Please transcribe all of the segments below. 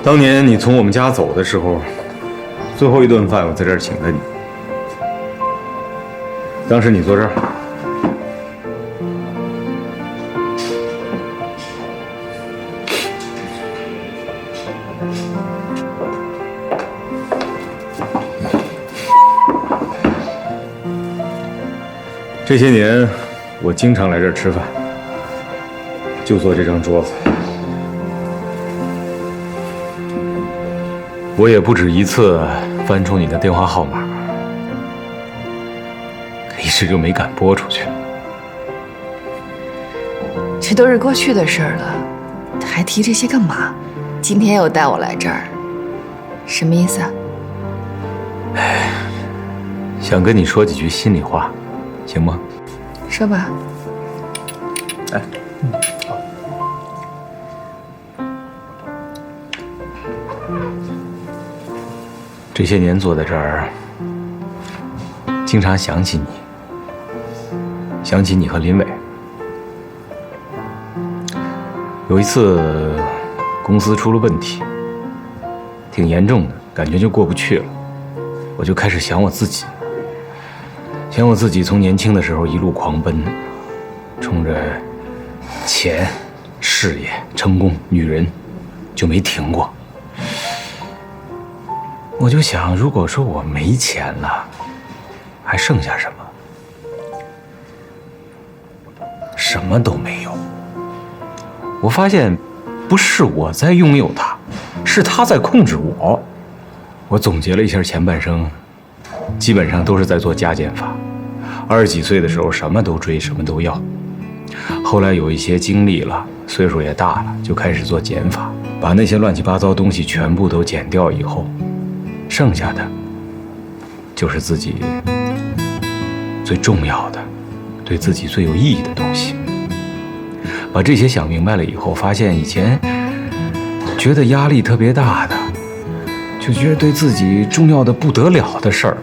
当年你从我们家走的时候，最后一顿饭我在这儿请的你。当时你坐这儿。这些年，我经常来这儿吃饭，就坐这张桌子。我也不止一次翻出你的电话号码，可一直就没敢拨出去。这都是过去的事儿了，还提这些干嘛？今天又带我来这儿，什么意思啊？想跟你说几句心里话，行吗？说吧。哎，好。这些年坐在这儿，经常想起你，想起你和林伟。有一次，公司出了问题，挺严重的，感觉就过不去了，我就开始想我自己。想我自己从年轻的时候一路狂奔，冲着钱、事业、成功、女人，就没停过。我就想，如果说我没钱了，还剩下什么？什么都没有。我发现，不是我在拥有它，是它在控制我。我总结了一下前半生，基本上都是在做加减法。20几岁的时候，什么都追，什么都要。后来有一些经历了，岁数也大了，就开始做减法，把那些乱七八糟东西全部都减掉以后，剩下的就是自己最重要的，对自己最有意义的东西。把这些想明白了以后，发现以前觉得压力特别大的，就觉得对自己重要的不得了的事儿，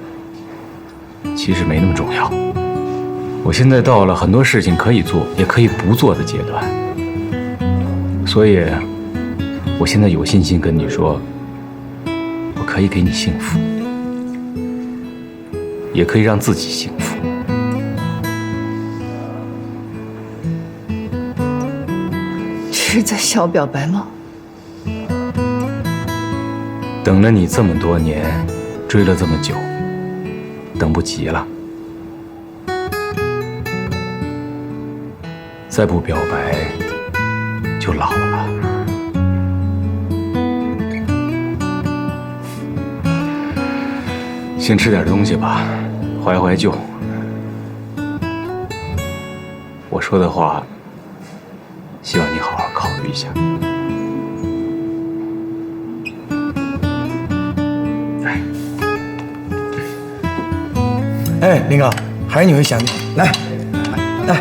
其实没那么重要。我现在到了很多事情可以做也可以不做的阶段，所以我现在有信心跟你说，我可以给你幸福，也可以让自己幸福。这是在向我表白吗？等了你这么多年，追了这么久，等不及了。再不表白，就老了。先吃点东西吧，怀怀旧。我说的话，希望你好好考虑一下。哎，林哥，还是你会想你。来，来。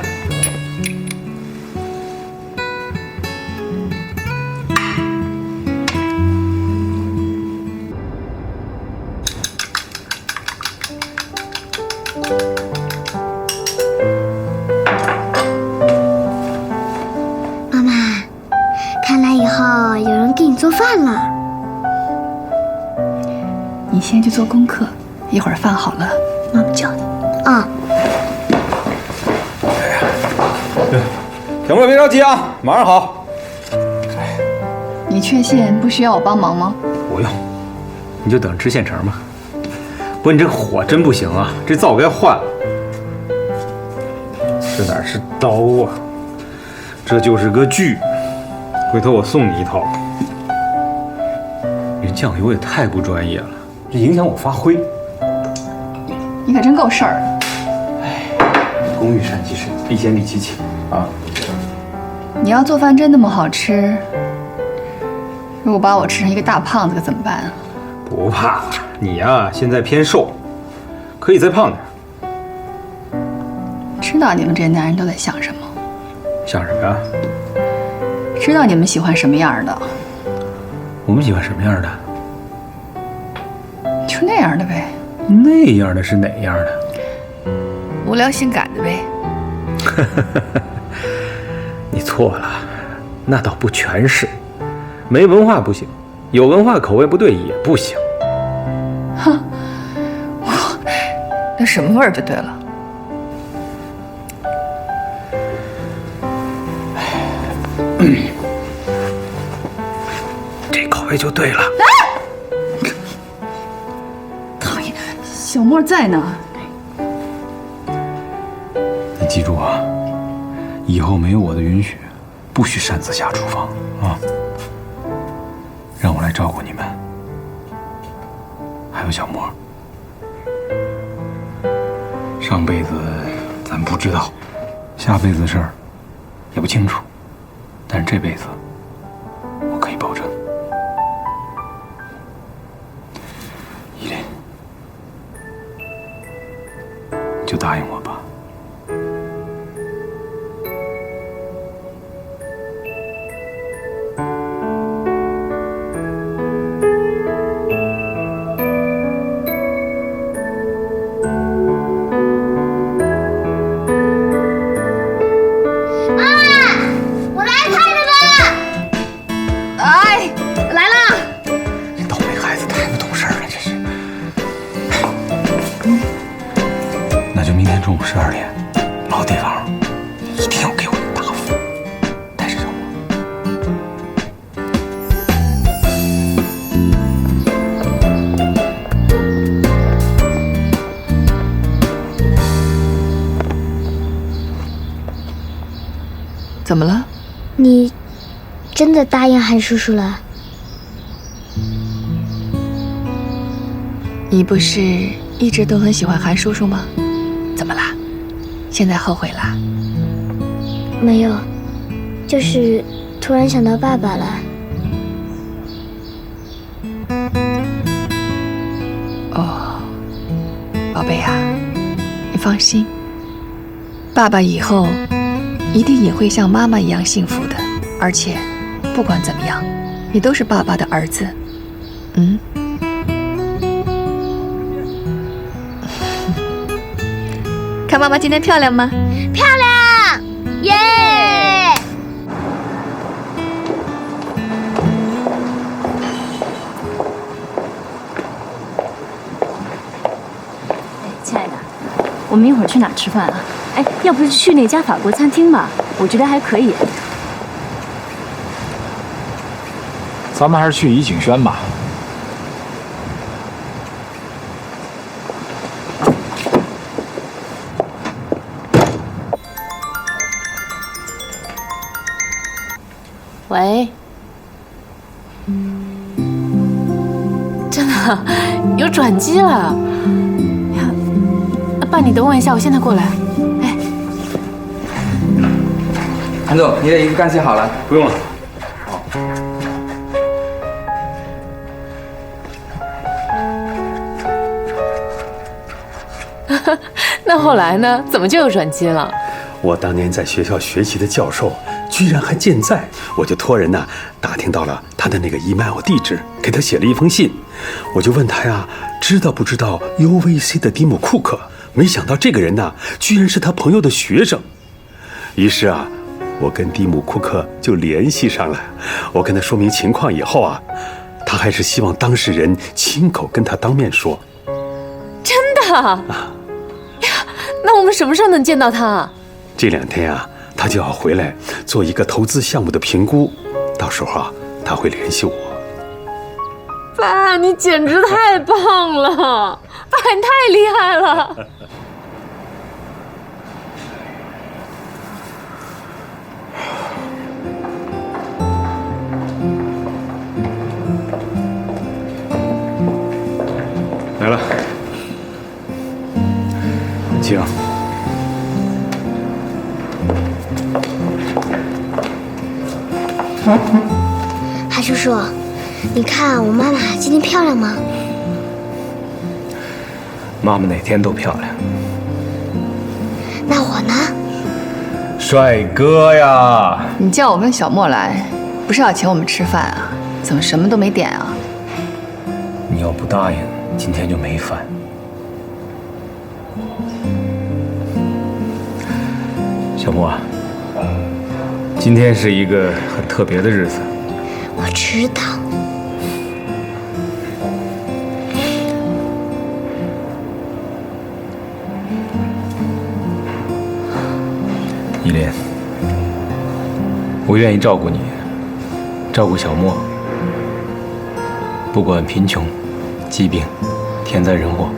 妈妈，看来以后有人给你做饭了。你先去做功课，一会儿饭好了，妈妈叫你。啊。小莫别着急啊，马上好。你确信不需要我帮忙吗？不用，你就等着吃现成吧。不过你这个火真不行啊，这灶该换了。这哪是刀啊，这就是个锯。回头我送你一套。你这酱油也太不专业了，这影响我发挥。你可真够事儿的。工欲善其事，必先利其器啊！你要做饭真那么好吃？如果把我吃成一个大胖子可怎么办啊？不怕，你呀现在偏瘦，可以再胖点。知道你们这些男人都在想什么？想什么呀？知道你们喜欢什么样的？我们喜欢什么样的？就那样的呗。那样的是哪样的？无聊性感的呗。你错了，那倒不全是，没文化不行，有文化口味不对也不行。那什么味儿就对了。这口味就对了。讨厌，小莫在呢。你记住啊，以后没有我的允许，不许擅自下厨房啊！让我来照顾你们，还有小莫。上辈子咱不知道，下辈子的事儿也不清楚，但是这辈子我可以保证。依琳，你就答应我吧。中午12点，老地方一定要给我答复。带着小莫。怎么了？你真的答应韩叔叔了？你不是一直都很喜欢韩叔叔吗？怎么啦？现在后悔啦？没有，就是突然想到爸爸了。哦，宝贝啊，你放心，爸爸以后一定也会像妈妈一样幸福的，而且不管怎么样，你都是爸爸的儿子。嗯。看妈妈今天漂亮吗？漂亮，耶！亲爱的，我们一会儿去哪儿吃饭啊？哎，要不是去那家法国餐厅吧，我觉得还可以。咱们还是去怡景轩吧。喂，真的有转机了呀！爸，你等我一下，我现在过来。哎，韩总，你的一个干洗好了。不用了。那后来呢？怎么就有转机了？我当年在学校学习的教授居然还健在，我就托人呢打听到了他的那个 email 地址，给他写了一封信。我就问他呀，知道不知道 UVC 的蒂姆·库克？没想到这个人呢，居然是他朋友的学生。于是啊，我跟蒂姆·库克就联系上了。我跟他说明情况以后啊，他还是希望当事人亲口跟他当面说。真的啊？呀，那我们什么时候能见到他啊？这2天啊，他就要回来做一个投资项目的评估，到时候啊，他会联系我。爸，你简直太棒了！爸，你太厉害了！来了，请。韩叔叔，你看我妈妈今天漂亮吗？妈妈哪天都漂亮。那我呢？帅哥呀！你叫我跟小莫来，不是要请我们吃饭啊？怎么什么都没点啊？你要不答应，今天就没饭。小莫啊，今天是一个很特别的日子。我知道。依莲，我愿意照顾你，照顾小莫。不管贫穷、疾病、天灾人祸，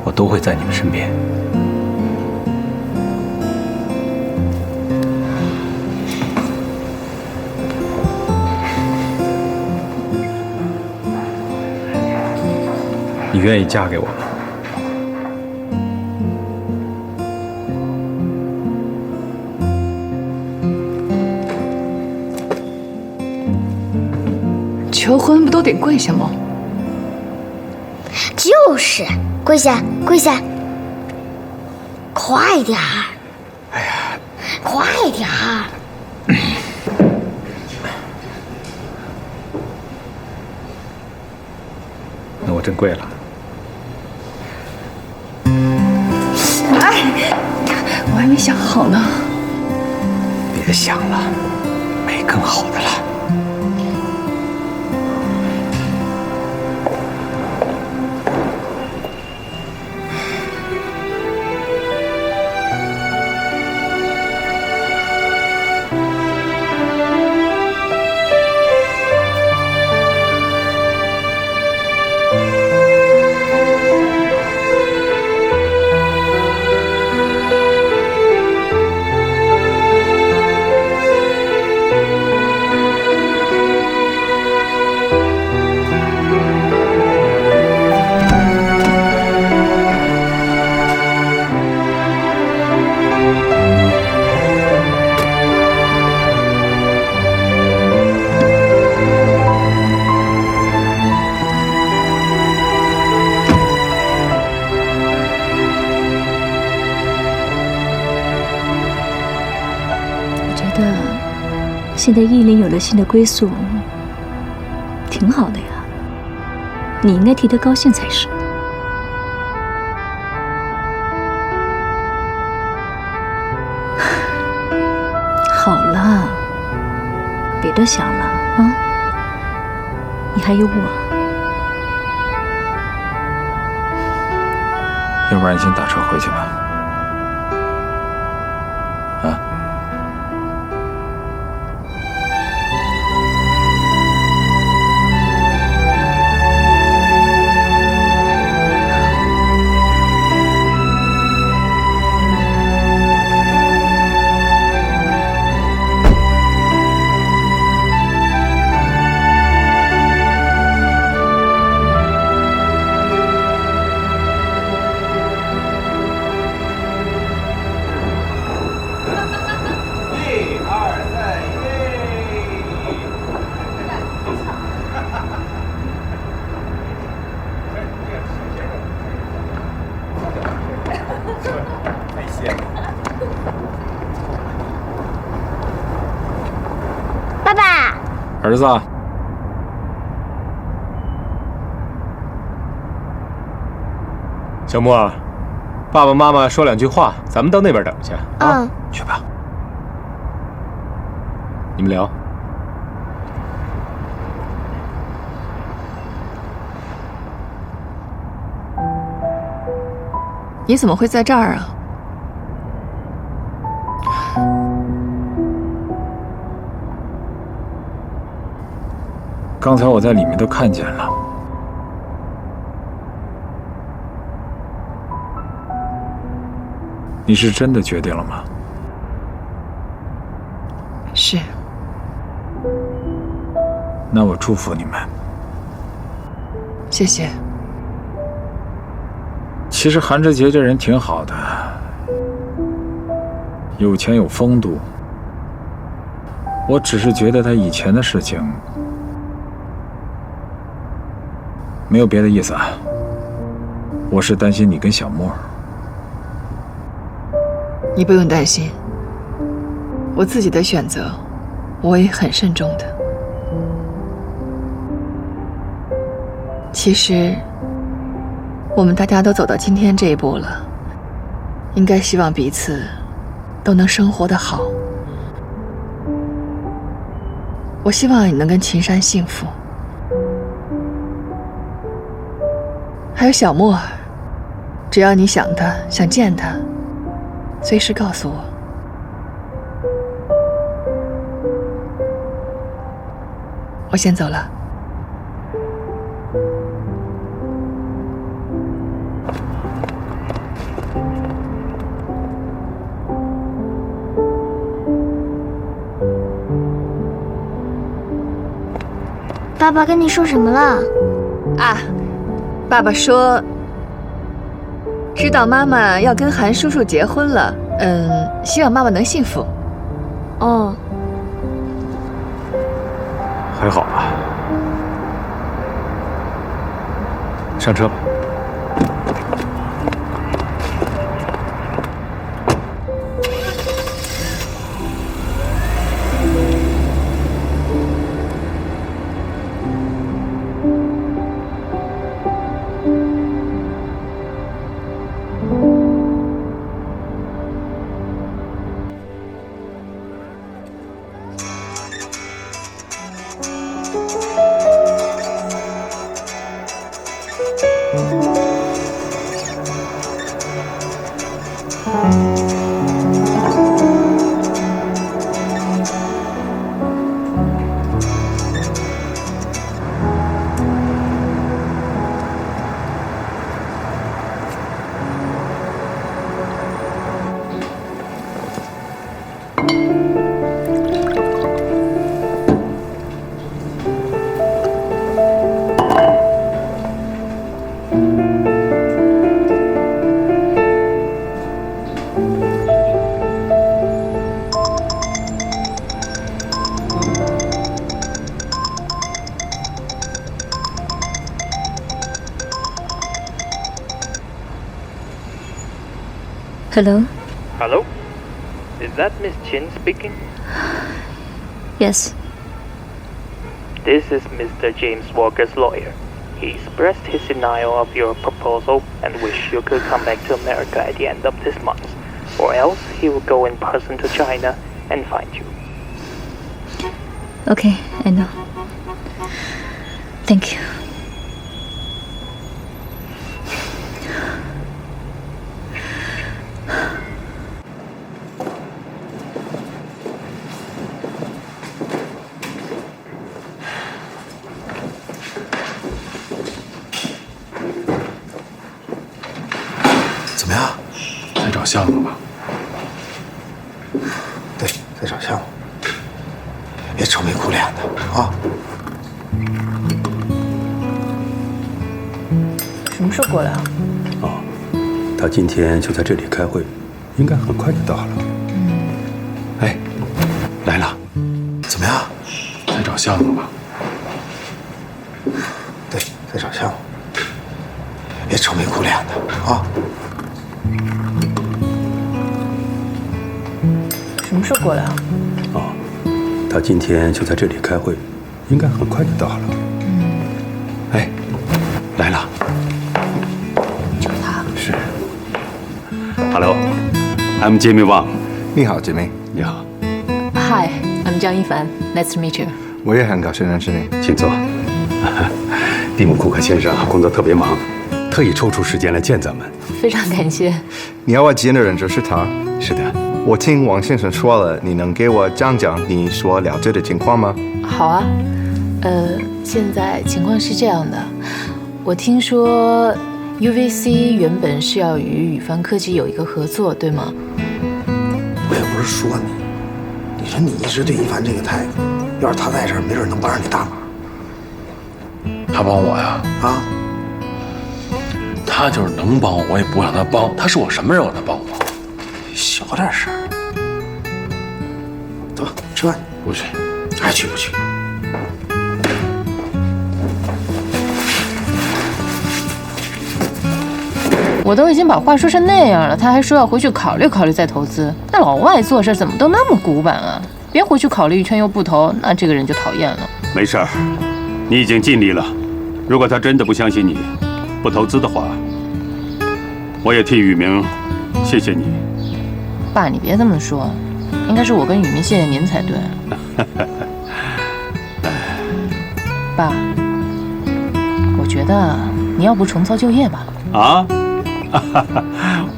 我都会在你们身边。你愿意嫁给我吗？求婚不都得跪下吗？就是跪下，跪下，快点儿！哎呀，快点儿！那我真跪了。我还没想好呢。别想了，没更好的了。现在依琳有了新的归宿，挺好的呀。你应该替她高兴才是。好了，别多想了啊，你还有我。要不然你先打车回去吧。啊。爸爸，儿子，小莫，爸爸妈妈说两句话，咱们到那边等去啊。嗯，去吧。你们聊。你怎么会在这儿啊？刚才我在里面都看见了。你是真的决定了吗？是。那我祝福你们。谢谢。其实韩志杰这人挺好的，有钱有风度。我只是觉得他以前的事情，没有别的意思啊。我是担心你跟小莫。你不用担心，我自己的选择，我也很慎重的。其实，我们大家都走到今天这一步了，应该希望彼此都能生活得好，我希望你能跟秦山幸福。还有小莫，只要你想他，想见他，随时告诉我。我先走了。爸爸跟你说什么了？啊，爸爸说，知道妈妈要跟韩叔叔结婚了，希望妈妈能幸福。哦，还好吧。上车吧。Hello? Hello? Is that Miss Chin speaking? Yes. This is Mr. James Walker's lawyer. He expressed his denial of your proposal and wish you could come back to America at the end of this month, or else he will go in person to China and find you. Okay, I know. Thank you.怎么样？在找项目吧？对，在找项目。别愁眉苦脸的啊！什么时候过来啊？哦，他今天就在这里开会，应该很快就到了。哎，来了。怎么样？在找项目吧？对，在找项目。别愁眉苦脸的啊！什么时候过来啊？哦，他今天就在这里开会，应该很快就到了。哎，来了。就是他。是。Hello, I'm Jimmy Wang。你好，姐妹。你好。Hi, I'm 江一凡。Nice to meet you。我也很高兴认识你。请坐。蒂姆·库克先生工作特别忙，特意抽出时间来见咱们。非常感谢。你要我见的人就是他。是的。我听王先生说了，你能给我讲讲你所了解的情况吗？好啊，现在情况是这样的，我听说 UVC 原本是要与宇帆科技有一个合作，对吗？我也不是说你，你说你一直对一凡这个态度，要是他在这儿，没准能帮上你大忙。他帮我呀？啊？他就是能帮我，我也不让他帮。他是我什么人，让他帮我？小点声。走吧，吃饭。不去。爱去不去。我都已经把话说成那样了，他还说要回去考虑考虑再投资。那老外做事怎么都那么古板啊？别回去考虑一圈又不投，那这个人就讨厌了。没事儿，你已经尽力了。如果他真的不相信你，不投资的话，我也替宇明谢谢你。爸，你别这么说，应该是我跟宇明谢谢您才对。爸，我觉得你要不重操旧业吧？啊？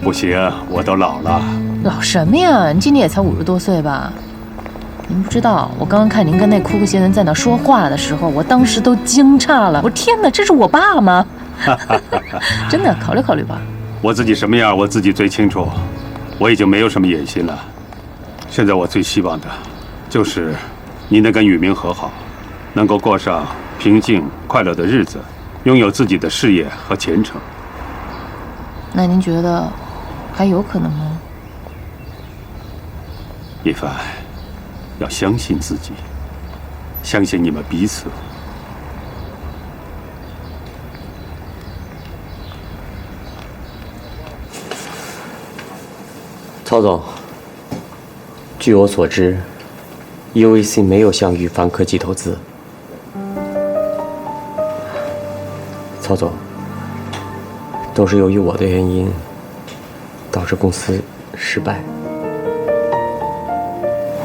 不行，我都老了。老什么呀？你今年也才50多岁吧？您不知道，我刚刚看您跟那库克先生在那说话的时候，我当时都惊诧了。我天哪，这是我爸吗？真的，考虑考虑吧。我自己什么样，我自己最清楚。我已经没有什么野心了。现在我最希望的，就是你能跟宇明和好，能够过上平静快乐的日子，拥有自己的事业和前程。那您觉得还有可能吗？一凡，要相信自己，相信你们彼此。曹总，据我所知 ，UVC 没有向宇凡科技投资。曹总，都是由于我的原因，导致公司失败，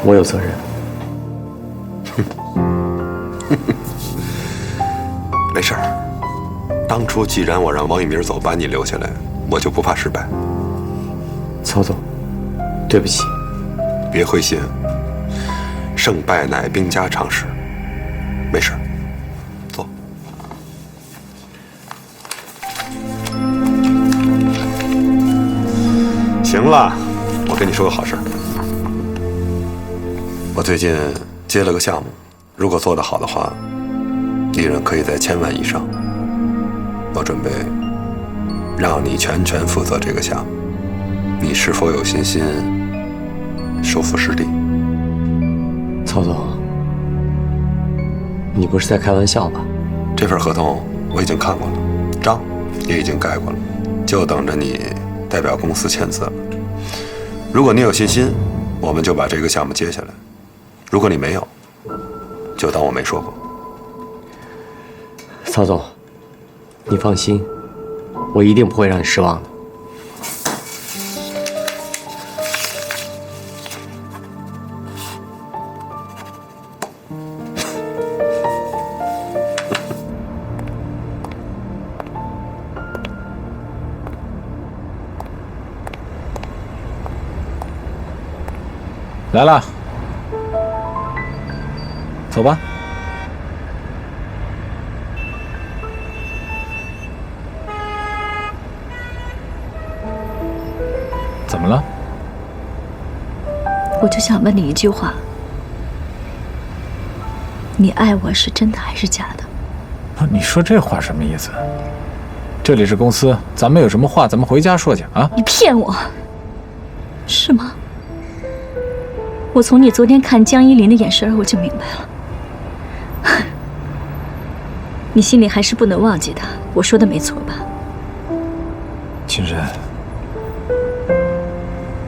我有责任。没事儿，当初既然我让王宇明走，把你留下来，我就不怕失败。曹总，对不起。别灰心，胜败乃兵家常事。没事，坐。行了，我跟你说个好事儿。我最近接了个项目，如果做得好的话，利润可以在1000万以上。我准备让你全权负责这个项目，你是否有信心收复失地？曹总，你不是在开玩笑吧？这份合同我已经看过了，章也已经盖过了，就等着你代表公司签字了。如果你有信心，我们就把这个项目接下来；如果你没有，就当我没说过。曹总，你放心，我一定不会让你失望的。来了，走吧。怎么了？我就想问你一句话：你爱我是真的还是假的？你说这话什么意思？这里是公司，咱们有什么话咱们回家说去啊！你骗我，是吗？我从你昨天看江依林的眼神我就明白了，你心里还是不能忘记他。我说的没错吧？秦深，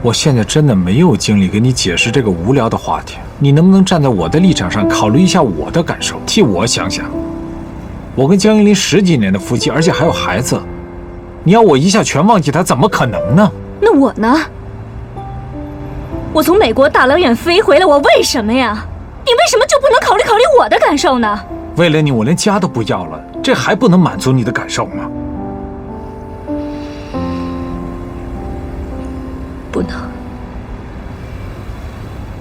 我现在真的没有精力给你解释这个无聊的话题，你能不能站在我的立场上考虑一下我的感受，替我想想？我跟江依林10几年的夫妻，而且还有孩子，你要我一下全忘记他，怎么可能呢？那我呢？我从美国大老远飞回来，我为什么呀？你为什么就不能考虑考虑我的感受呢？为了你，我连家都不要了，这还不能满足你的感受吗？不能。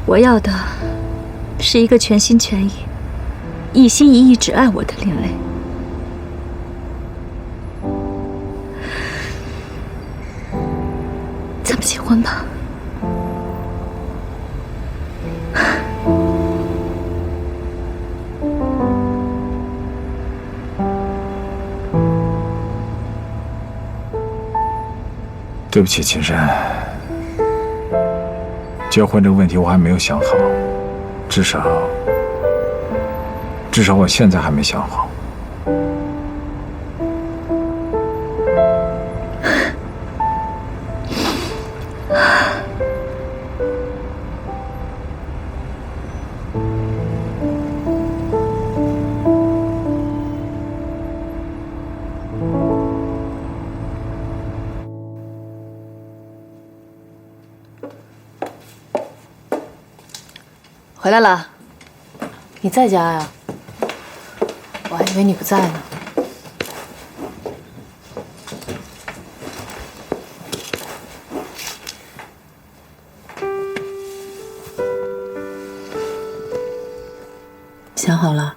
我要的是一个全心全意、一心一意只爱我的林薇。咱们结婚吧。对不起，秦深，结婚这个问题我还没有想好，至少我现在还没想好。回来了，你在家呀？我还以为你不在呢。想好了？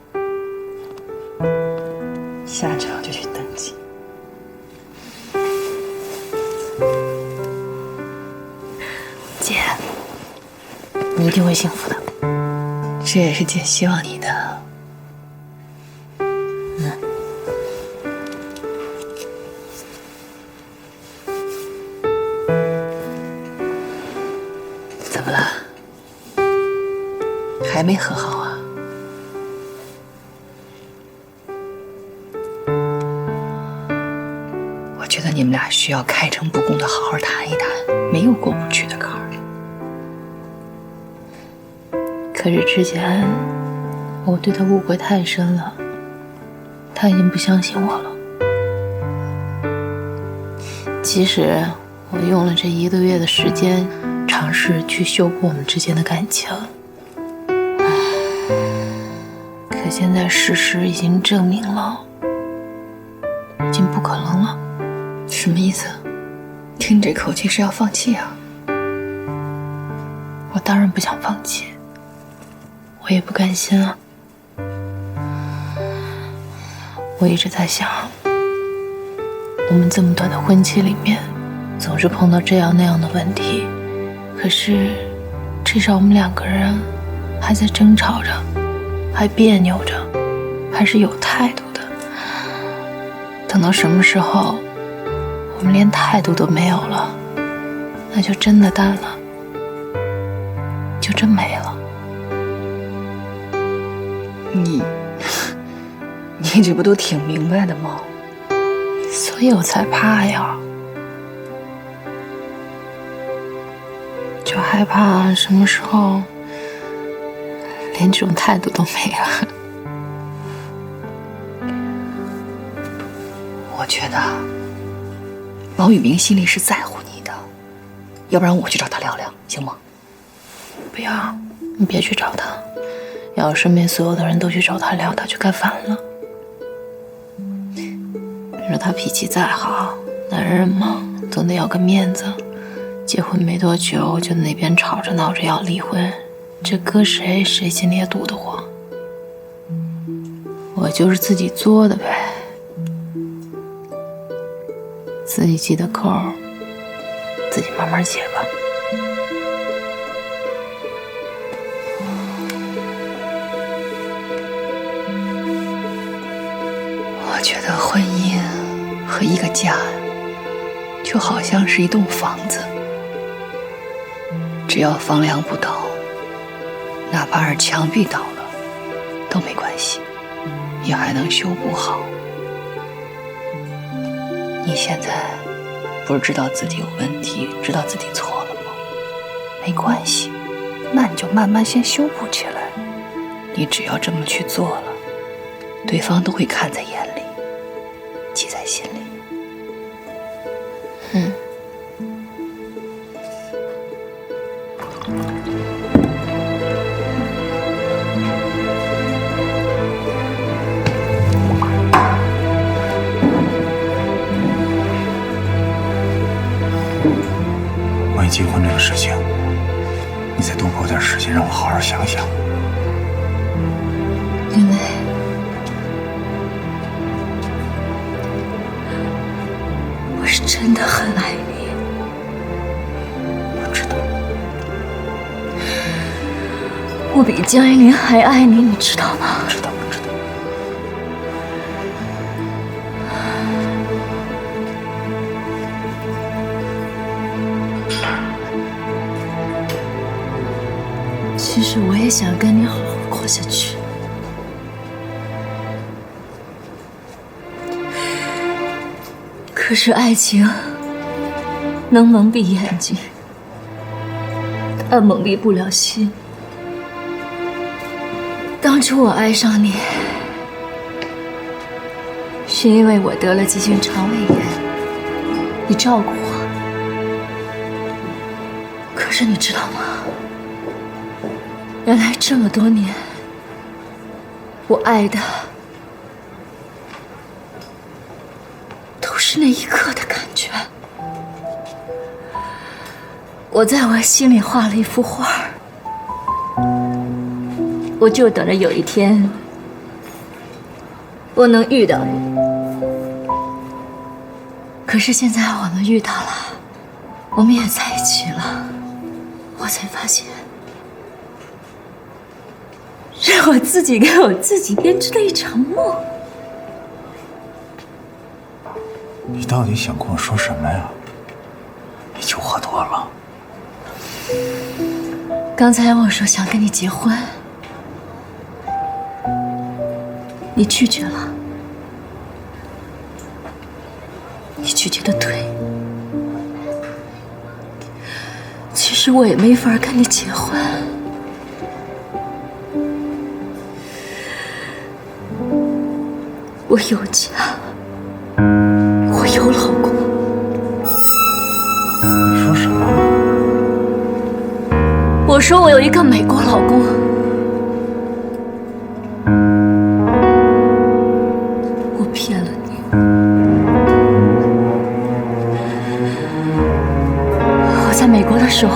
下周就去登记。姐，你一定会幸福的。这也是姐希望你的。怎么了？还没和好啊？我觉得你们俩需要开诚布公的好好谈一谈，没有过不去的坎儿。可是之前我对他误会太深了，他已经不相信我了。即使我用了这1个月的时间，尝试去修补我们之间的感情，可现在事实已经证明了，已经不可能了。什么意思？听这口气是要放弃啊？我当然不想放弃，我也不甘心啊。我一直在想，我们这么短的婚期里面，总是碰到这样那样的问题，可是至少我们2个人还在争吵着，还别扭着，还是有态度的。等到什么时候我们连态度都没有了，那就真的淡了，就真没了。你这不都挺明白的吗？所以我才怕呀，就害怕什么时候连这种态度都没了。我觉得王宇明心里是在乎你的，要不然我去找他聊聊，行吗？不要，你别去找他，要是身边所有的人都去找他聊，他就该烦了。你说他脾气再好，男人嘛，总得要个面子。结婚没多久，就那边吵着闹着要离婚，这搁谁心里也堵得慌。我就是自己作的呗，自己系的扣，自己慢慢解吧。我觉得婚姻和一个家就好像是一栋房子，只要房梁不倒，哪怕是墙壁倒了都没关系，也还能修补好。你现在不是知道自己有问题，知道自己错了吗？没关系，那你就慢慢先修补起来。你只要这么去做了，对方都会看在眼里，记在心里。关于结婚这个事情，你再多给我点时间，让我好好想想。因为我是真的很爱你，我知道。我比江一林还爱你，你知道吗？知道，我知道。其实我也想跟你好好过下去，可是爱情能蒙蔽眼睛，但蒙蔽不了心。当初我爱上你，是因为我得了急性肠胃炎，你照顾我。可是你知道吗？原来这么多年，我爱的就是那一刻的感觉。我在我心里画了一幅画，我就等着有一天我能遇到你。可是现在我们遇到了，我们也在一起了，我才发现是我自己给我自己编织的一场梦。你到底想跟我说什么呀？你酒喝多了。刚才我说想跟你结婚，你拒绝了。你拒绝的对，其实我也没法跟你结婚。我有家，我有老公。你说什么？我说我有一个美国老公。我骗了你。我在美国的时候，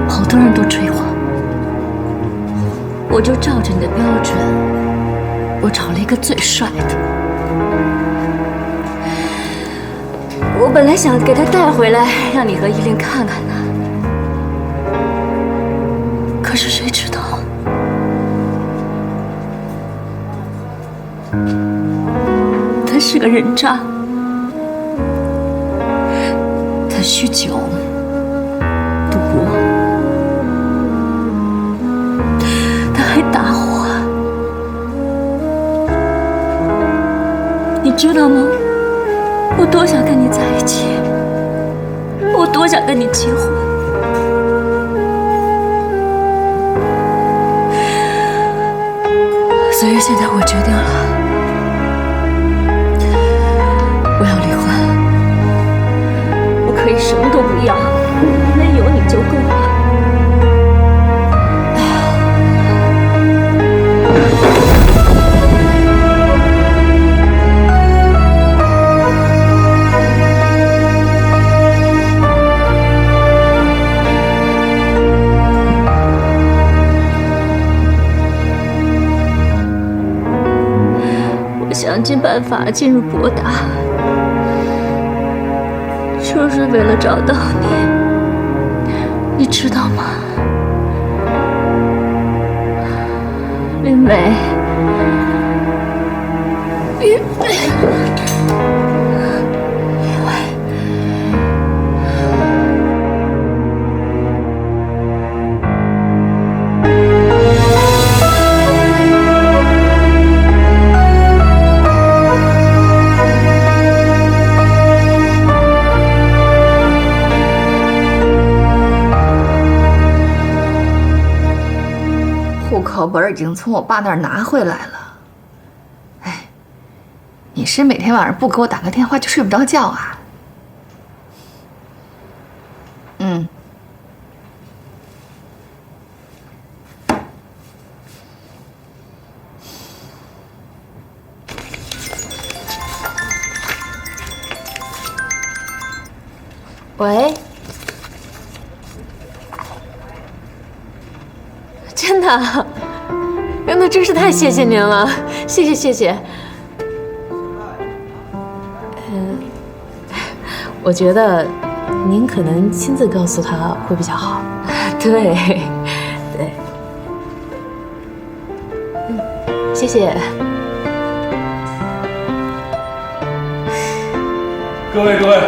好多人都追我，我就照着你的标准，我找了一个最帅的。我本来想给他带回来，让你和依琳看看他。可是谁知道，他是个人渣，他酗酒、赌博，他还打我，你知道吗？我多想跟你在一起，我多想跟你结婚。所以现在我决定了，我要离婚。我可以什么都不要，能有你就够了。想尽办法进入博大，就是为了找到你，你知道吗？林美，林美，户口本已经从我爸那儿拿回来了。哎，你是每天晚上不给我打个电话就睡不着觉啊？嗯。喂，真的，那真是太谢谢您了，谢谢谢谢。我觉得您可能亲自告诉他会比较好。对，对，谢谢。各位，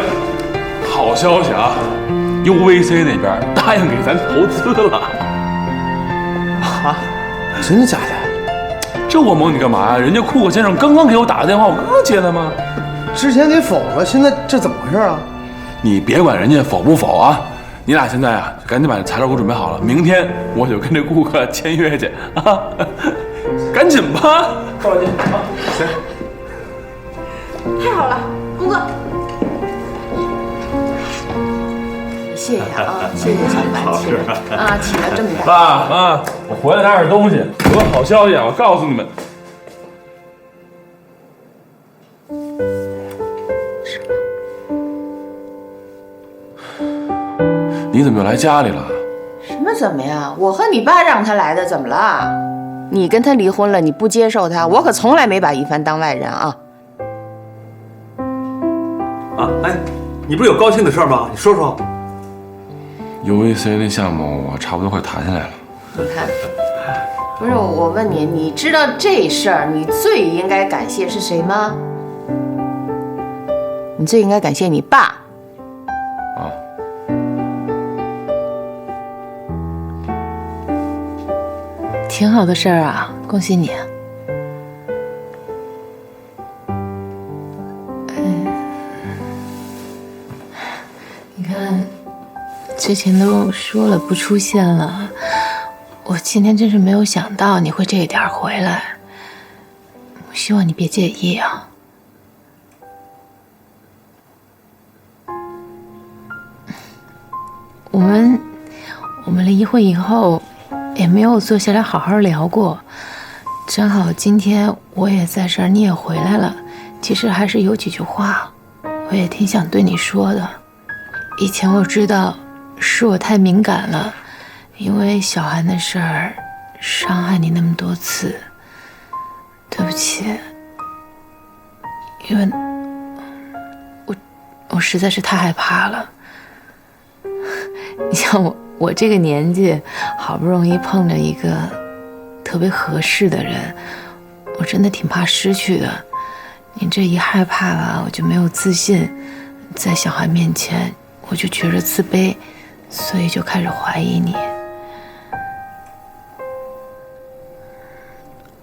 好消息啊！UVC 那边答应给咱投资了。啊？真的假的？这我蒙你干嘛呀？人家库克先生刚刚给我打个电话，我刚刚接的吗？之前给否了，现在这怎么回事啊？你别管人家否不否啊，你俩现在啊，赶紧把材料给我准备好了，明天我就跟这顾客签约去啊！赶紧吧，赵老弟啊，行。太好了，工作。谢谢啊，谢谢小板起来啊，起来这么大。爸啊，我回来拿点东西，有个好消息啊，我告诉你们。你怎么又来家里了？什么怎么呀？我和你爸让他来的，怎么了？你跟他离婚了，你不接受他，我可从来没把一帆当外人啊。啊，哎，你不是有高兴的事吗？你说说。UVC 那项目我差不多快谈下来了。你看，不是我问你，你知道这事儿你最应该感谢是谁吗？你最应该感谢你爸。啊。挺好的事儿啊，恭喜你。你看，之前都说了不出现了，我今天真是没有想到你会这一点回来，我希望你别介意啊。我们离婚以后也没有坐下来好好聊过，正好今天我也在这儿，你也回来了，其实还是有几句话我也挺想对你说的。以前我知道是我太敏感了，因为小韩的事儿伤害你那么多次，对不起，因为我实在是太害怕了。你像我这个年纪，好不容易碰着一个特别合适的人，我真的挺怕失去的。你这一害怕吧，我就没有自信，在小韩面前我就觉着自卑，所以就开始怀疑你。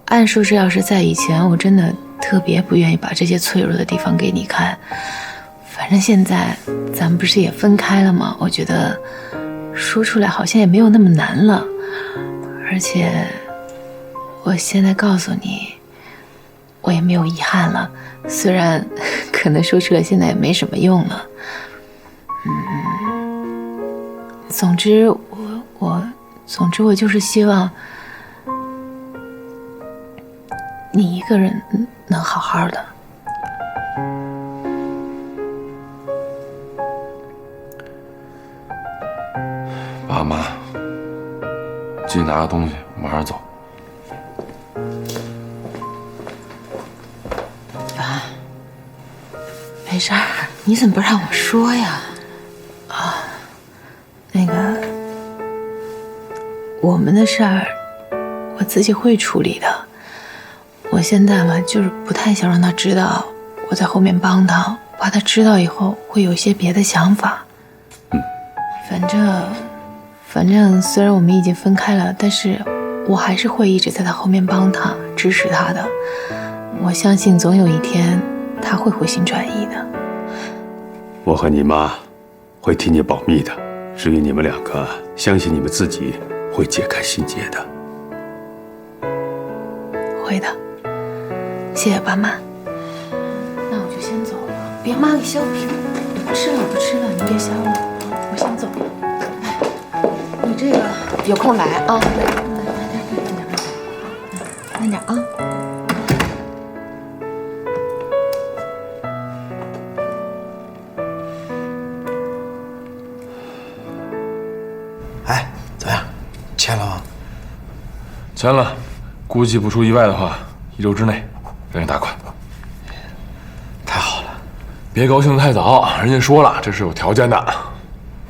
按说这要是在以前，我真的特别不愿意把这些脆弱的地方给你看。反正现在咱们不是也分开了吗？我觉得说出来好像也没有那么难了，而且我现在告诉你，我也没有遗憾了，虽然可能说出来现在也没什么用了。总之我就是希望你一个人能好好的。爸妈，进去拿个东西，马上走。爸，没事儿，你怎么不让我说呀？啊，那个，我们的事儿，我自己会处理的。我现在嘛，就是不太想让他知道我在后面帮他，怕他知道以后会有一些别的想法。反正虽然我们已经分开了，但是我还是会一直在他后面帮他，支持他的。我相信总有一天他会回心转意的。我和你妈会替你保密的，至于你们两个，相信你们自己会解开心结的。会的，谢谢爸妈。那我就先走了，别妈给削皮。不吃了，你别削了，我先走了。你这个有空来啊，慢点啊。哎，怎么样？签了吗？签了，估计不出意外的话，1周之内让你打款。太好了！别高兴得太早，人家说了，这是有条件的。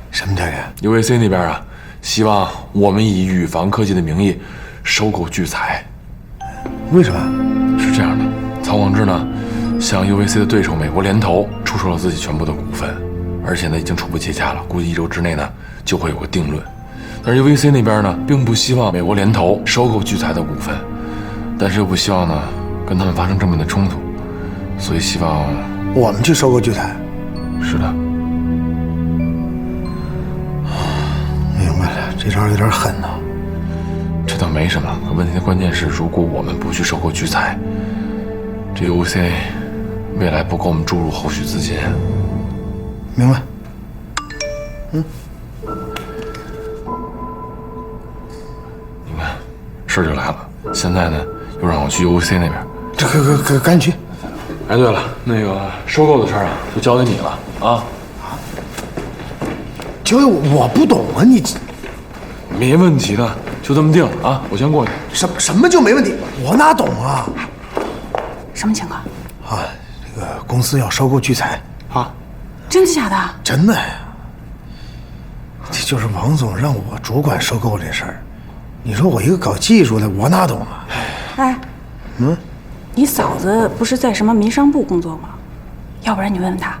什么条件 ？UVC 那边啊，希望我们以宇防科技的名义收购聚财。为什么？是这样的，曹广志呢，向 UVC 的对手美国联投出售了自己全部的股份，而且呢已经初步接洽了，估计1周之内呢就会有个定论。但是 UVC 那边呢，并不希望美国联投收购聚财的股份，但是又不希望呢跟他们发生正面的冲突，所以希望我们去收购聚财。是的。明白了，这招有点狠呐。这倒没什么，可问题的关键是，如果我们不去收购聚财，这 UVC 未来不给我们注入后续资金。明白。你看，事儿就来了。现在呢，又让我去 UVC 那边。这赶紧去。哎，对了，那个收购的事儿啊，就交给你了啊。九爷，我不懂啊，你没问题的，就这么定啊！我先过去。什么就没问题？我哪懂啊？什么情况？啊，这个公司要收购聚财啊？真的假的？真的呀。这就是王总让我主管收购这事儿。你说我一个搞技术的，我哪懂啊？哎，你嫂子不是在什么民商部工作吗？要不然你问问她。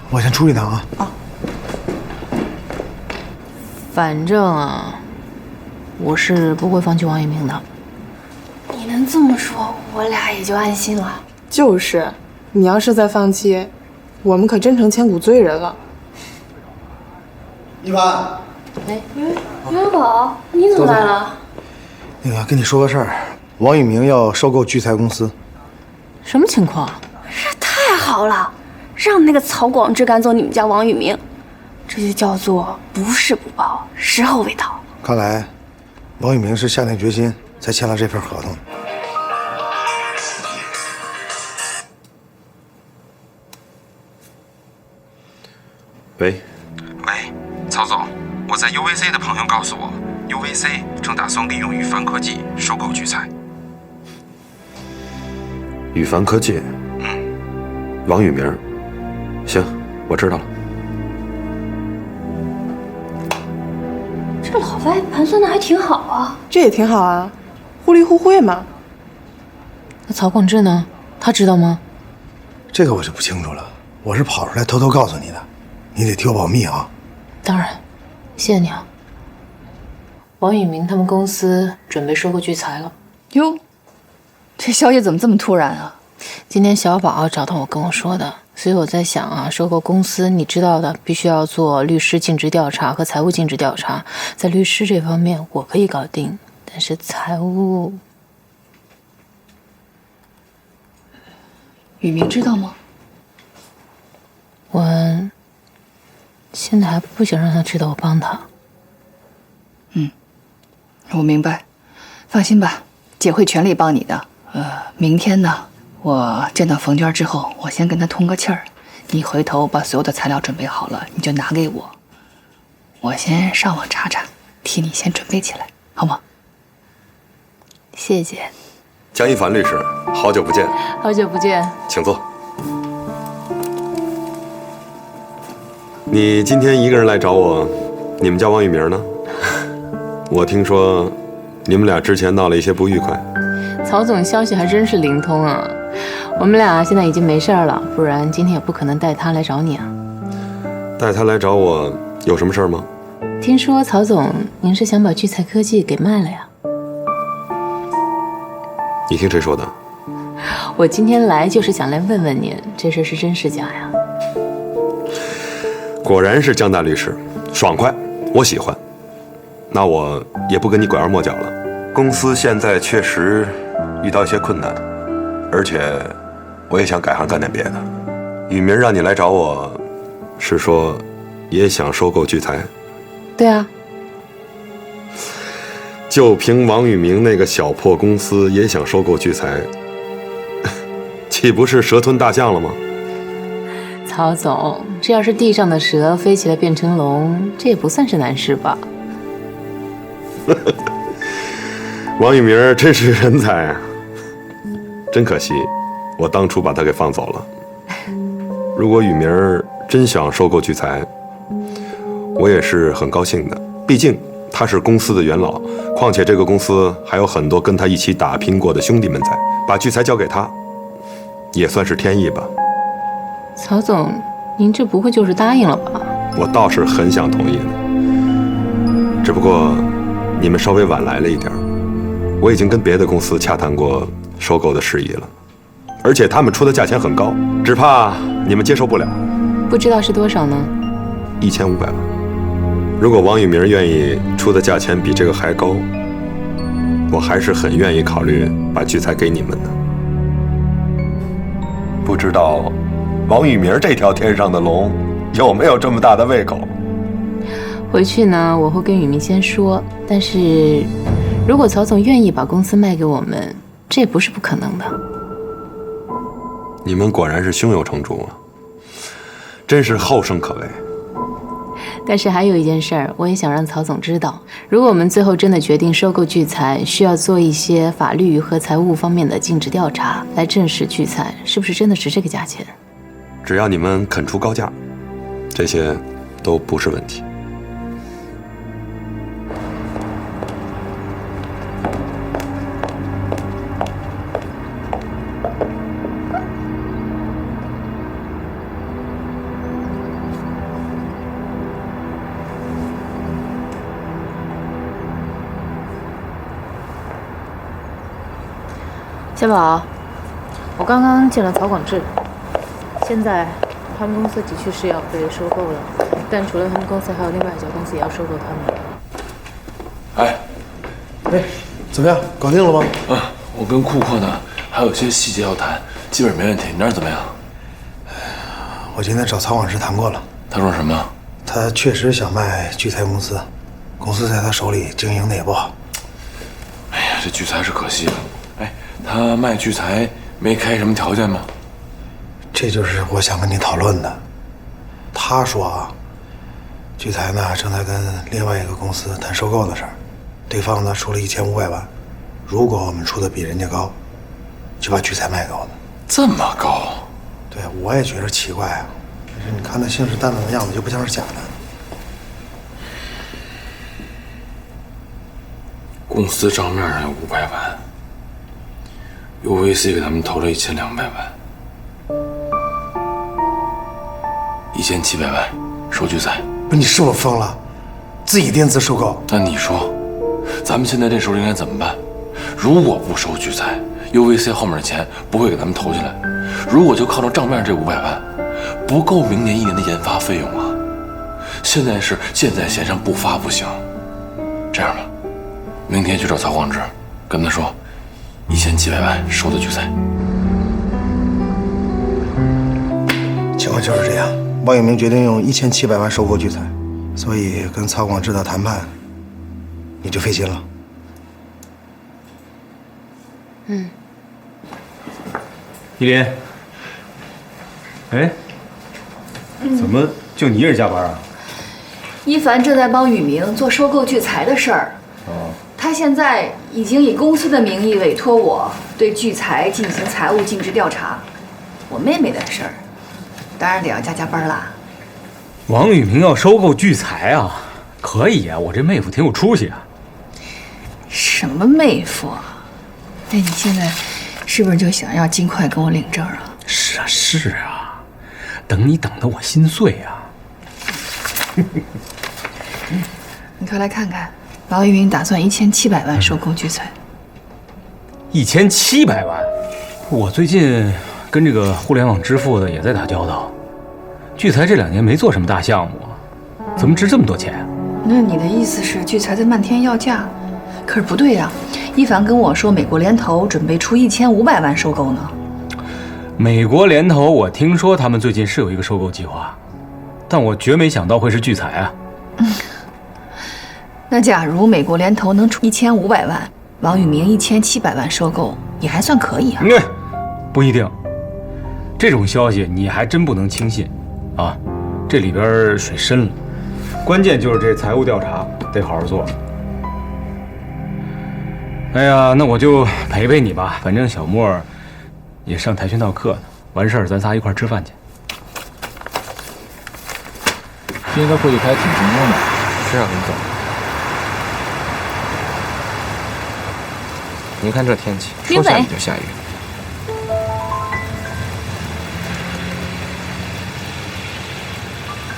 我先出去一趟啊。啊。反正啊，我是不会放弃王一鸣的。你能这么说，我俩也就安心了。就是，你要是再放弃，我们可真成千古罪人了。一凡，哎，元宝，你怎么来了？那个跟你说个事儿，王宇明要收购聚财公司。什么情况？这太好了，让那个曹广志赶走你们家王宇明，这就叫做不是不报，时候未到。看来，王宇明是下定决心才签了这份合同。喂，曹总，我在 UVC 的朋友告诉我 ，UVC 正打算利用宇凡科技收购聚财。宇凡科技，王宇明，行，我知道了。这老外盘算的还挺好啊。这也挺好啊，互利互惠嘛。那曹广志呢？他知道吗？这个我就不清楚了，我是跑出来偷偷告诉你的，你得替我保密啊。当然，谢谢你啊。王宇明他们公司准备收购聚财了。哟，这消息怎么这么突然啊？今天小宝找到我跟我说的，所以我在想啊，收购公司你知道的，必须要做律师尽职调查和财务尽职调查。在律师这方面我可以搞定，但是财务，宇明知道吗？我现在还不想让他知道我帮他。我明白，放心吧，姐会全力帮你的。明天呢，我见到冯娟之后，我先跟她通个气儿，你回头把所有的材料准备好了，你就拿给我，我先上网查查，替你先准备起来，好吗？谢谢。江一凡律师，好久不见。好久不见。请坐。你今天一个人来找我，你们家王宇明呢？我听说你们俩之前闹了一些不愉快。曹总消息还真是灵通啊！我们俩现在已经没事了，不然今天也不可能带他来找你啊。带他来找我有什么事儿吗？听说曹总您是想把聚财科技给卖了呀？你听谁说的？我今天来就是想来问问您，这事是真是假呀？果然是江大律师，爽快，我喜欢。那我也不跟你拐弯抹角了。公司现在确实遇到一些困难，而且我也想改行干点别的。宇明让你来找我，是说也想收购聚财？对啊。就凭王宇明那个小破公司也想收购聚财，岂不是蛇吞大象了吗？曹总，这要是地上的蛇飞起来变成龙，这也不算是难事吧？王宇明真是人才啊！真可惜，我当初把他给放走了。如果宇明真想收购聚财，我也是很高兴的。毕竟他是公司的元老，况且这个公司还有很多跟他一起打拼过的兄弟们在，把聚财交给他，也算是天意吧。曹总，您这不会就是答应了吧？我倒是很想同意的，只不过你们稍微晚来了一点。我已经跟别的公司洽谈过收购的事宜了，而且他们出的价钱很高，只怕你们接受不了。不知道是多少呢？1500万。如果王宇明愿意出的价钱比这个还高，我还是很愿意考虑把聚财给你们的。不知道王宇明这条天上的龙有没有这么大的胃口？回去呢，我会跟宇明先说，但是如果曹总愿意把公司卖给我们，这也不是不可能的。你们果然是胸有成竹啊！真是后生可畏。但是还有一件事儿，我也想让曹总知道，如果我们最后真的决定收购聚财，需要做一些法律和财务方面的尽职调查，来证实聚财是不是真的值这个价钱。只要你们肯出高价，这些都不是问题。小宝，我刚刚见了曹广智，现在他们公司的确是要被收购了，但除了他们公司，还有另外一家公司也要收购他们。哎，怎么样？搞定了吗？我跟库克呢还有些细节要谈，基本没问题。你那儿怎么样？我今天找曹广智谈过了。他说什么？他确实想卖聚财公司，公司在他手里经营的也不好。哎呀，这聚财是可惜了。哎，他卖聚财没开什么条件吗？这就是我想跟你讨论的。他说啊，聚财呢正在跟另外一个公司谈收购的事儿，对方呢出了1500万，如果我们出的比人家高，就把聚财卖给我们。这么高？对，我也觉得奇怪啊。可是你看那信誓旦旦的样子，就不像是假的。公司账面上有500万，UVC 给他们投了1200万，1700万收聚财。不是你是不是疯了？自己垫资收购？那你说，咱们现在这时候应该怎么办？如果不收聚财，UVC 后面的钱不会给咱们投进来。如果就靠着账面这500万，不够明年1年的研发费用啊！现在是箭在弦上，不发不行。这样吧，明天去找曹广智，跟他说1700万收的聚财。情况就是这样，王永明决定用1700万收购聚财，所以跟曹广智的谈判你就费心了。依林，哎，怎么就你一人加班啊？一凡正在帮宇明做收购聚财的事儿。他现在已经以公司的名义委托我对聚财进行财务尽职调查。我妹妹的事儿，当然得要加班啦。王宇明要收购聚财啊？可以啊，我这妹夫挺有出息啊。什么妹夫啊？那你现在是不是就想要尽快跟我领证啊？是啊，是啊，等你等得我心碎啊。你快来看看，王玉明打算1700万收购聚财。1700万？我最近跟这个互联网支付的也在打交道，聚财这2年没做什么大项目，怎么值这么多钱？那你的意思是聚财在漫天要价？可是不对呀，一凡跟我说美国联投准备出1500万收购呢。美国联投，我听说他们最近是有一个收购计划，但我绝没想到会是聚财啊。那假如美国联投能出1500万，王宇明1700万收购，也还算可以啊。不一定，这种消息你还真不能轻信啊，这里边水深了。关键就是这财务调查得好好做。哎呀，那我就陪陪你吧，反正小莫也上跆拳道课呢，完事儿咱仨一块儿吃饭去。今天的会议开挺成功的，是啊，林总。您看这天气，说下雨就下雨。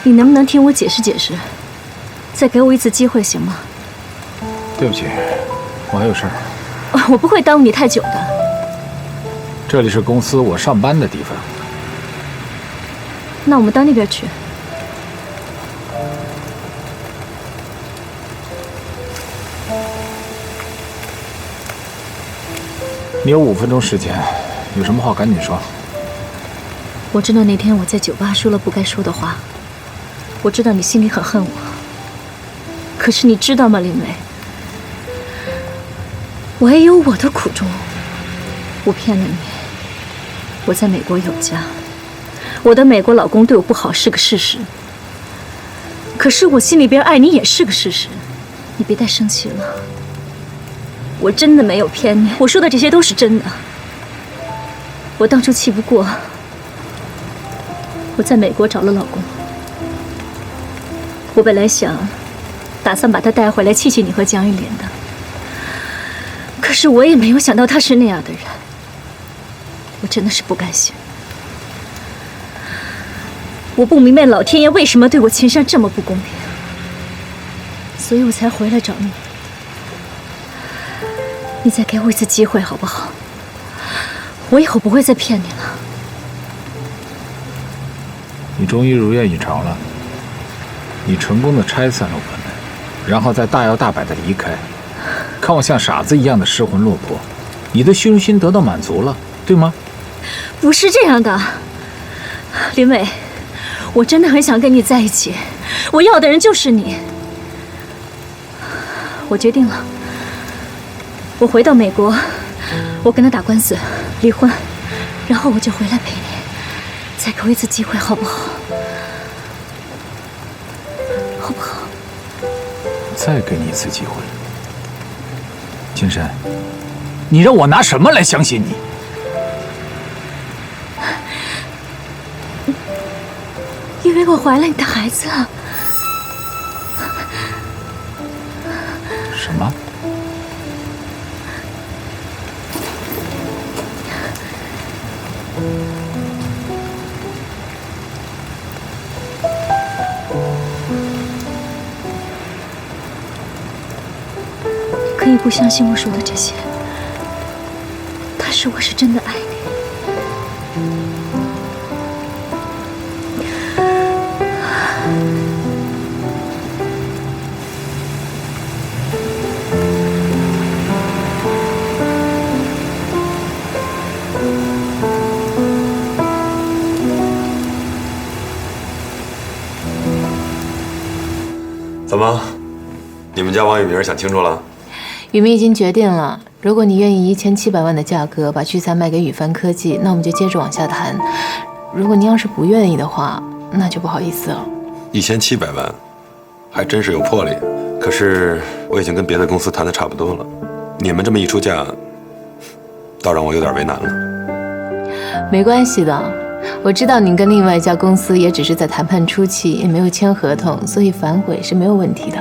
你能不能听我解释解释？再给我一次机会行吗？对不起，我还有事儿。我不会耽误你太久的。这里是公司我上班的地方。那我们到那边去。你有5分钟时间，有什么话赶紧说。我知道那天我在酒吧说了不该说的话，我知道你心里很恨我。可是你知道吗，林薇，我也有我的苦衷。不骗了你，我在美国有家，我的美国老公对我不好是个事实，可是我心里边爱你也是个事实。你别太生气了，我真的没有骗你，我说的这些都是真的。我当初气不过，我在美国找了老公。我本来打算把他带回来气气你和江玉莲的，可是我也没有想到他是那样的人，我真的是不甘心。我不明白老天爷为什么对我秦山这么不公平，所以我才回来找你。你再给我一次机会好不好？我以后不会再骗你了。你终于如愿以偿了，你成功的拆散了我们，然后再大摇大摆的离开，看我像傻子一样的失魂落魄，你的虚荣心得到满足了，对吗？不是这样的，林伟，我真的很想跟你在一起，我要的人就是你。我决定了，我回到美国，我跟他打官司，离婚，然后我就回来陪你。再给我一次机会，好不好？好不好？再给你一次机会，青山，你让我拿什么来相信你？因为我怀了你的孩子啊！什么？可以不相信我说的这些，但是我是真的爱你。怎么，你们家王宇明想清楚了？宇明已经决定了，如果你愿意1700万的价格把聚财卖给宇帆科技，那我们就接着往下谈。如果您要是不愿意的话，那就不好意思了。1700万，还真是有魄力。可是我已经跟别的公司谈的差不多了，你们这么一出价，倒让我有点为难了。没关系的，我知道您跟另外一家公司也只是在谈判初期，也没有签合同，所以反悔是没有问题的。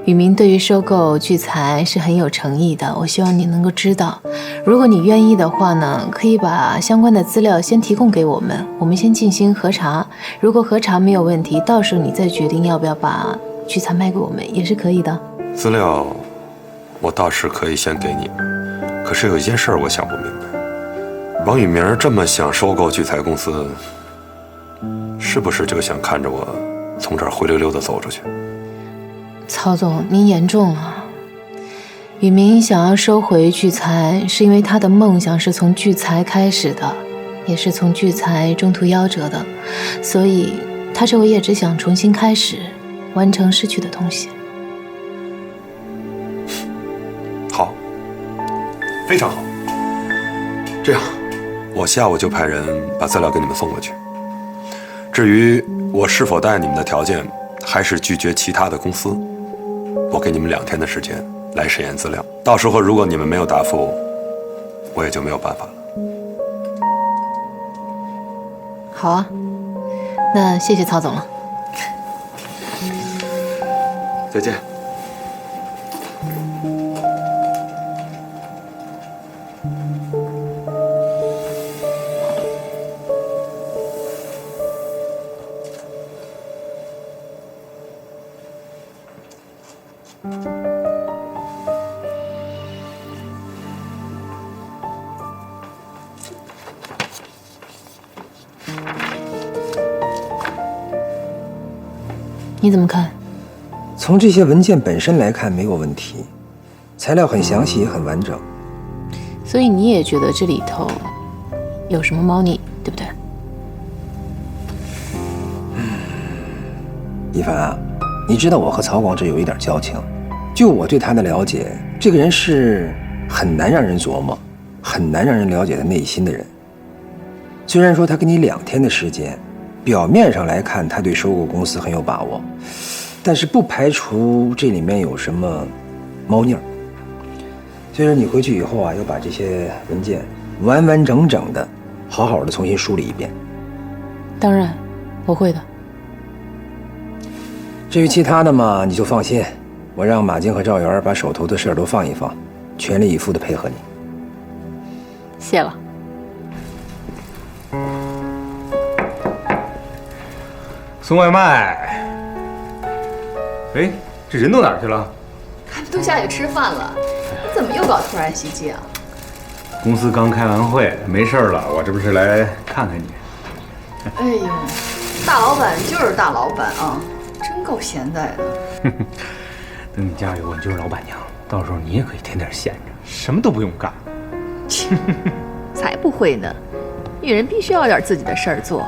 宇明对于收购聚财是很有诚意的，我希望你能够知道。如果你愿意的话呢，可以把相关的资料先提供给我们，我们先进行核查。如果核查没有问题，到时候你再决定要不要把聚财卖给我们也是可以的。资料我倒是可以先给你，可是有一件事我想不明白，王宇明这么想收购聚财公司，是不是就想看着我从这儿灰溜溜的走出去？曹总，您严重了。宇明想要收回聚财，是因为他的梦想是从聚财开始的，也是从聚财中途夭折的，所以他这回也只想重新开始，完成失去的东西。好，非常好。这样，我下午就派人把资料给你们送过去。至于我是否答应你们的条件，还是拒绝其他的公司，我给你们2天的时间来审验资料，到时候如果你们没有答复，我也就没有办法了。好啊，那谢谢曹总了。再见。你怎么看？从这些文件本身来看没有问题，材料很详细也很完整。所以你也觉得这里头有什么猫腻，对不对？一凡啊，你知道我和曹广志有一点交情，就我对他的了解，这个人是很难让人琢磨，很难让人了解他内心的人。虽然说他给你2天的时间，表面上来看他对收购公司很有把握，但是不排除这里面有什么猫腻儿。所以说你回去以后啊，要把这些文件完完整整的、好好的重新梳理一遍。当然，我会的。至于其他的嘛，你就放心，我让马晶和赵元把手头的事儿都放一放，全力以赴的配合你。谢了。送外卖。哎，这人都哪儿去了？他们都下去吃饭了，你怎么又搞突然袭击啊？公司刚开完会，没事了，我这不是来看看你。哎呦，大老板就是大老板啊，真够闲在的。等你嫁给我，你就是老板娘，到时候你也可以天天闲着，什么都不用干。才不会呢，女人必须要有点自己的事儿做。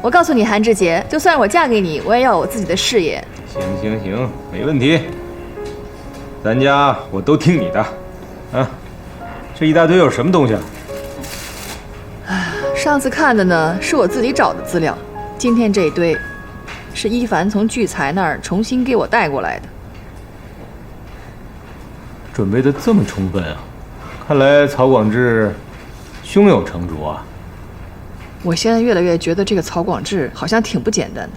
我告诉你，韩志杰，就算我嫁给你，我也要有我自己的事业。行，没问题。咱家我都听你的。啊，这一大堆有什么东西啊？上次看的呢，是我自己找的资料，今天这一堆，是一凡从聚财那儿重新给我带过来的。准备的这么充分啊，看来曹广志胸有成竹啊。我现在越来越觉得这个曹广志好像挺不简单的。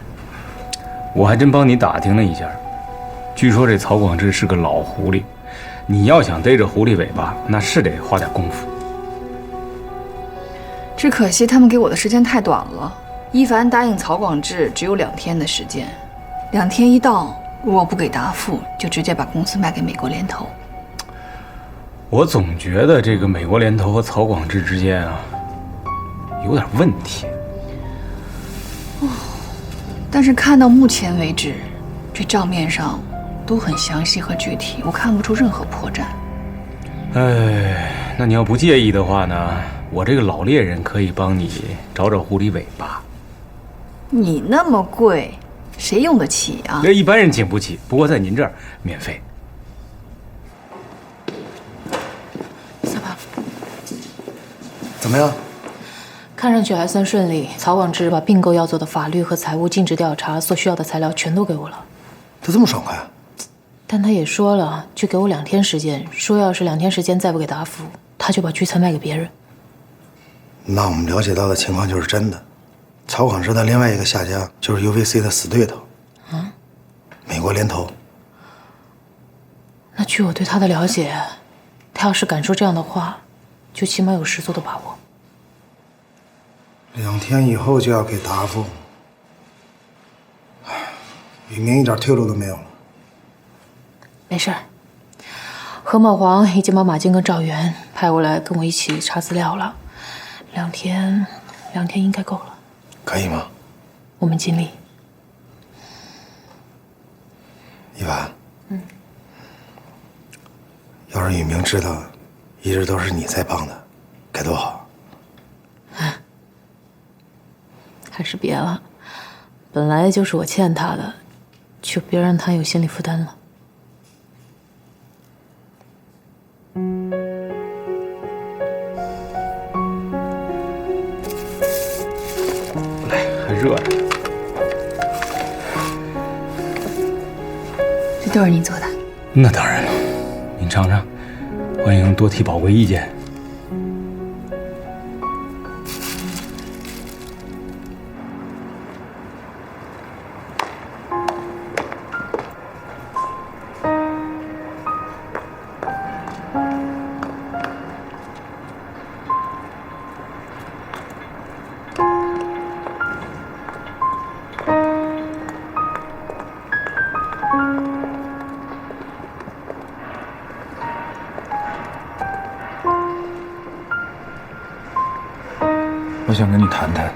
我还真帮你打听了一下，据说这曹广志是个老狐狸，你要想逮着狐狸尾巴，那是得花点功夫。只可惜他们给我的时间太短了，一凡答应曹广志只有2天的时间，2天一到，如果不给答复，就直接把公司卖给美国联投。我总觉得这个美国联投和曹广志之间啊，有点问题。但是看到目前为止，这账面上都很详细和具体，我看不出任何破绽。哎，那你要不介意的话呢，我这个老猎人可以帮你找找狐狸尾巴。你那么贵，谁用得起啊？这一般人请不起，不过在您这儿免费。小宝，怎么样？看上去还算顺利。曹广志把并购要做的法律和财务尽职调查所需要的材料全都给我了。他这么爽快？但他也说了，就给我2天时间，说要是2天时间再不给答复，他就把聚财卖给别人。那我们了解到的情况就是真的。曹广志的另外一个下家就是 UVC 的死对头，美国联投。那据我对他的了解，他要是敢说这样的话，就起码有10足的把握。2天以后就要给答复，宇明一点退路都没有了。没事儿，何茂煌已经把马晶跟赵元派过来跟我一起查资料了，2天应该够了。可以吗？我们尽力。一凡，要是宇明知道，一直都是你在帮他，该多好。还是别了，本来就是我欠他的，就别让他有心理负担了。来，还热着。这都是你做的？那当然了，您尝尝，欢迎多提宝贵意见。我想跟你谈谈。